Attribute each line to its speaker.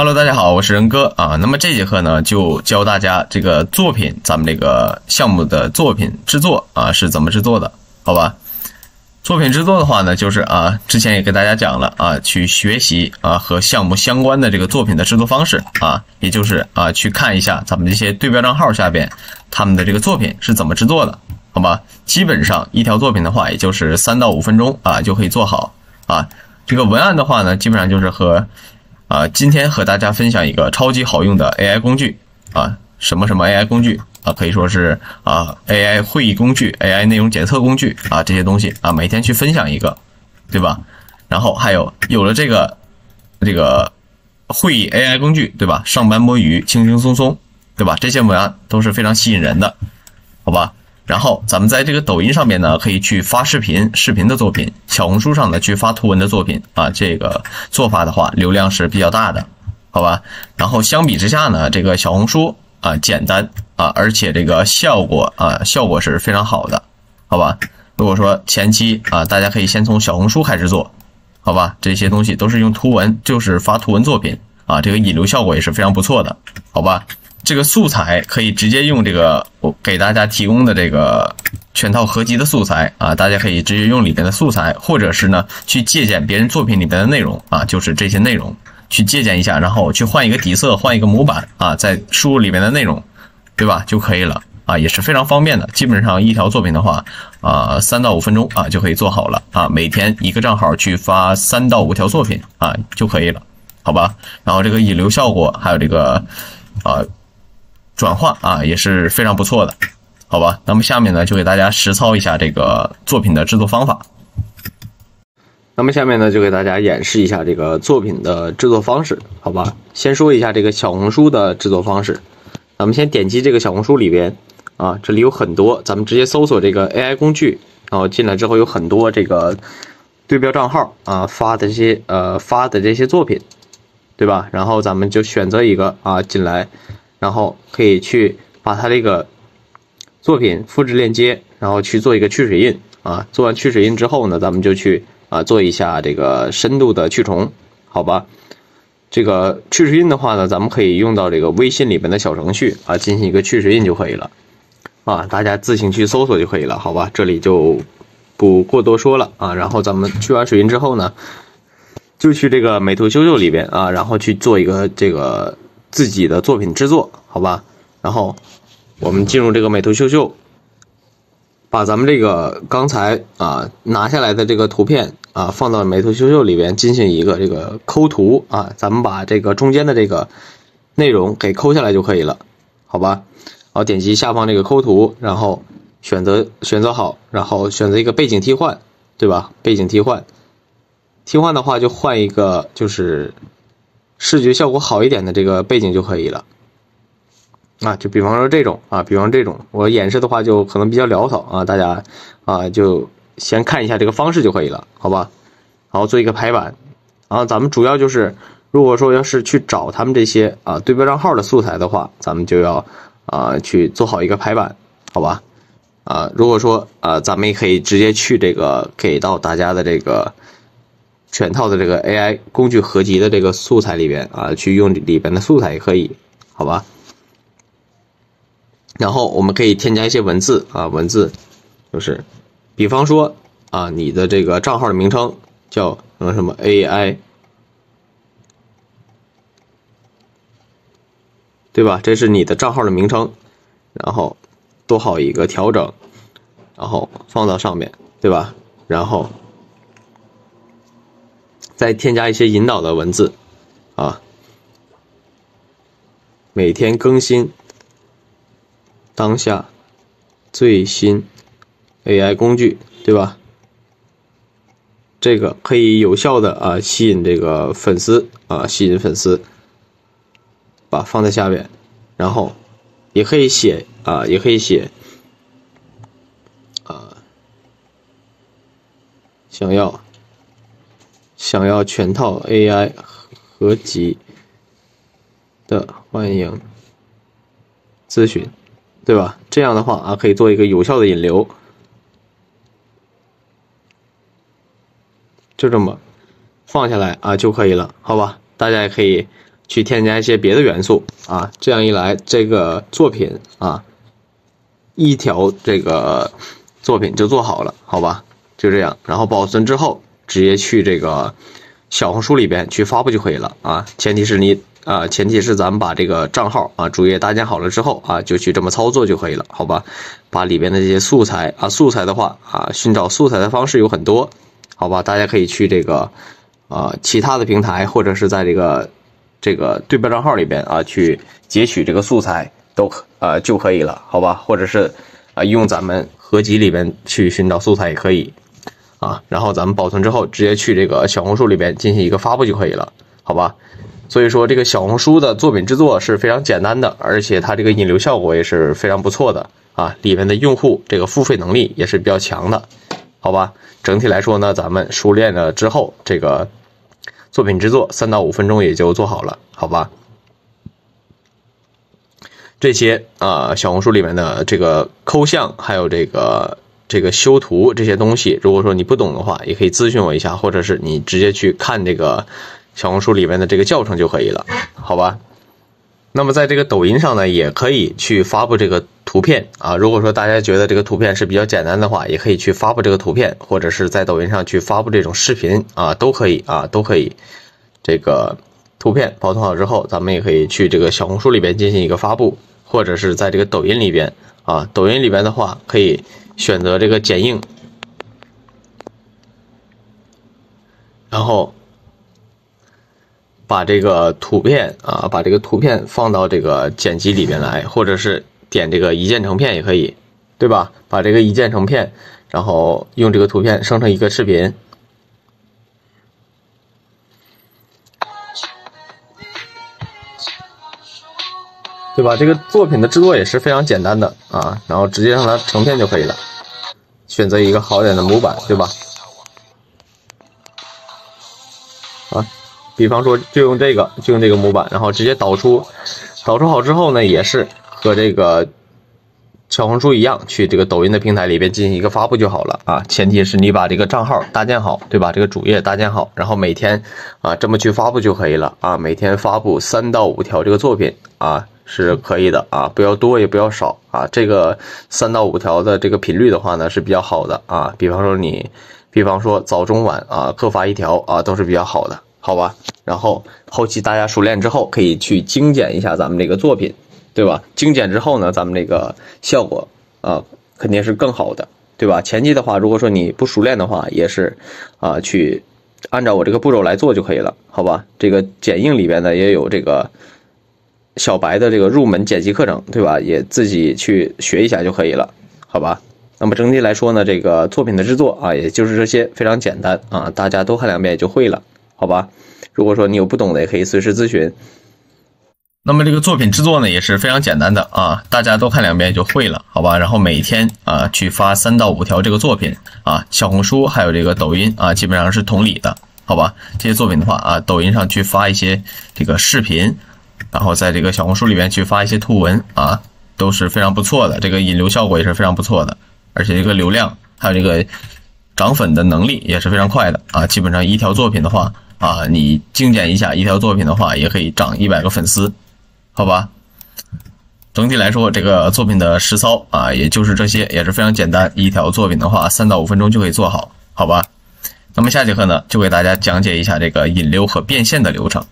Speaker 1: Hello，大家好，我是仁哥啊。那么这节课呢，就教大家这个作品，咱们这个项目的作品制作啊是怎么制作的，好吧？作品制作的话呢，就是之前也给大家讲了去学习和项目相关的这个作品的制作方式也就是去看一下咱们这些对标账号下边他们的这个作品是怎么制作的，好吧？基本上一条作品的话，也就是3到5分钟就可以做好这个文案的话呢，基本上就是今天和大家分享一个超级好用的 AI 工具什么 AI 工具可以说是AI 会议工具、AI 内容检测工具这些东西每天去分享一个，对吧？然后还有了这个会议 AI 工具，对吧？上班摸鱼，轻轻松松，对吧？这些文案都是非常吸引人的，好吧？然后咱们在这个抖音上面呢，可以去发视频的作品，小红书上呢去发图文的作品这个做法的话，流量是比较大的，好吧？然后相比之下呢，这个小红书简单而且这个效果是非常好的，好吧？如果说前期大家可以先从小红书开始做，好吧？这些东西都是用图文，就是发图文作品这个引流效果也是非常不错的，好吧？这个素材可以直接用这个我给大家提供的这个全套合集的素材大家可以直接用里面的素材，或者是呢去借鉴别人作品里面的内容就是这些内容去借鉴一下，然后去换一个底色，换一个模板再输入里面的内容，对吧？就可以了也是非常方便的。基本上一条作品的话3到5分钟就可以做好了每天一个账号去发3到5条作品就可以了，好吧？然后这个引流效果还有这个转化也是非常不错的，好吧？那么下面呢就给大家实操一下这个作品的制作方法。那么下面呢就给大家演示一下这个作品的制作方式，好吧？先说一下这个小红书的制作方式。咱们先点击这个小红书里边这里有很多，咱们直接搜索这个 AI 工具，然后进来之后有很多这个对标账号发的这些作品，对吧？然后咱们就选择一个进来，然后可以去把它这个作品复制链接，然后去做一个去水印做完去水印之后呢，咱们就去做一下这个深度的去重，好吧？这个去水印的话呢，咱们可以用到这个微信里面的小程序进行一个去水印就可以了大家自行去搜索就可以了，好吧？这里就不过多说了然后咱们去完水印之后呢，就去这个美图秀秀里边然后去做一个这个自己的作品制作，好吧？然后我们进入这个美图秀秀，把咱们这个刚才拿下来的这个图片放到美图秀秀里边进行一个这个抠图咱们把这个中间的这个内容给抠下来就可以了，好吧？好，点击下方这个抠图，然后选择好，然后选择一个背景替换，对吧？背景替换的话就换一个就是视觉效果好一点的这个背景就可以了就比方说这种我演示的话就可能比较潦草大家就先看一下这个方式就可以了，好吧？然后做一个排版，然后咱们主要就是如果说要是去找他们这些对标账号的素材的话，咱们就要去做好一个排版，好吧？如果说咱们也可以直接去这个给到大家的这个全套的这个 AI 工具合集的这个素材里边去用里边的素材也可以，好吧？然后我们可以添加一些文字文字就是比方说你的这个账号的名称叫什么 AI， 对吧？这是你的账号的名称，然后做好一个调整，然后放到上面，对吧？然后再添加一些引导的文字每天更新当下最新 AI 工具，对吧？这个可以有效的吸引这个粉丝吸引粉丝，把放在下面，然后也可以写想要全套 AI 合集的欢迎咨询，对吧？这样的话可以做一个有效的引流，就这么放下来就可以了，好吧？大家也可以
Speaker 2: 去添加一些别的元素啊，这样一来，这个作品啊，一条这个作品就做好了，好吧？就这样，然后保存之后，直接去这个小红书里边去发布就可以了啊。前提是咱们把这个账号啊主页搭建好了之后啊，就去这么操作就可以了，好吧？把里边的这些素材啊，素材的话啊，寻找素材的方式有很多，好吧？大家可以去这个其他的平台，或者是在这个对标账号里边啊去截取这个素材就可以了，好吧？或者是用咱们合集里边去寻找素材也可以啊。然后咱们保存之后，直接去这个小红书里边进行一个发布就可以了，好吧？所以说这个小红书的作品制作是非常简单的，而且它这个引流效果也是非常不错的啊，里面的用户这个付费能力也是比较强的，好吧？整体来说呢，咱们熟练了之后，这个作品制作3到5分钟也就做好了，好吧？这些小红书里面的这个抠像，还有这个修图这些东西，如果说你不懂的话，也可以咨询我一下，或者是你直接去看这个小红书里面的这个教程就可以了，好吧？那么在这个抖音上呢，也可以去发布这个图片啊。如果说大家觉得这个图片是比较简单的话，也可以去发布这个图片，或者是在抖音上去发布这种视频啊，都可以啊，都可以。这个图片保存好之后，咱们也可以去这个小红书里边进行一个发布，或者是在这个抖音里边啊，抖音里边的话可以选择这个剪映，然后把这个图片放到这个剪辑里边来，或者是点这个一键成片也可以，对吧？把这个一键成片，然后用这个图片生成一个视频，对吧？这个作品的制作也是非常简单的啊，然后直接让它成片就可以了，选择一个好点的模板，对吧？啊，比方说就用这个模板，然后直接导出好之后呢，也是和这个小红书一样，去这个抖音的平台里边进行一个发布就好了啊。前提是你把这个账号搭建好，对吧？这个主页搭建好，然后每天这么去发布就可以了啊。每天发布3到5条这个作品啊是可以的啊，不要多也不要少啊。这个3到5条的这个频率的话呢是比较好的啊。比方说早中晚啊各发1条啊都是比较好的，好吧？然后后期大家熟练之后，可以去精简一下咱们这个作品，对吧？精简之后呢，咱们这个效果肯定是更好的，对吧？前期的话，如果说你不熟练的话，也是去按照我这个步骤来做就可以了，好吧？这个剪映里边呢也有这个小白的这个入门剪辑课程，对吧？也自己去学一下就可以了，好吧？那么整体来说呢，这个作品的制作也就是这些，非常简单啊，大家多看2遍也就会了，好吧？如果说你有不懂的，也可以随时咨询。
Speaker 1: 那么这个作品制作呢也是非常简单的啊，大家多看2遍就会了，好吧？然后每天去发3到5条这个作品啊，小红书还有这个抖音基本上是同理的，好吧？这些作品的话抖音上去发一些这个视频，然后在这个小红书里边去发一些图文都是非常不错的，这个引流效果也是非常不错的，而且这个流量还有这个涨粉的能力也是非常快的基本上一条作品的话你精简一下一条作品的话，也可以涨100个粉丝。好吧，整体来说，这个作品的实操也就是这些，也是非常简单。一条作品的话，3到5分钟就可以做好，好吧？那么下节课呢，就给大家讲解一下这个引流和变现的流程。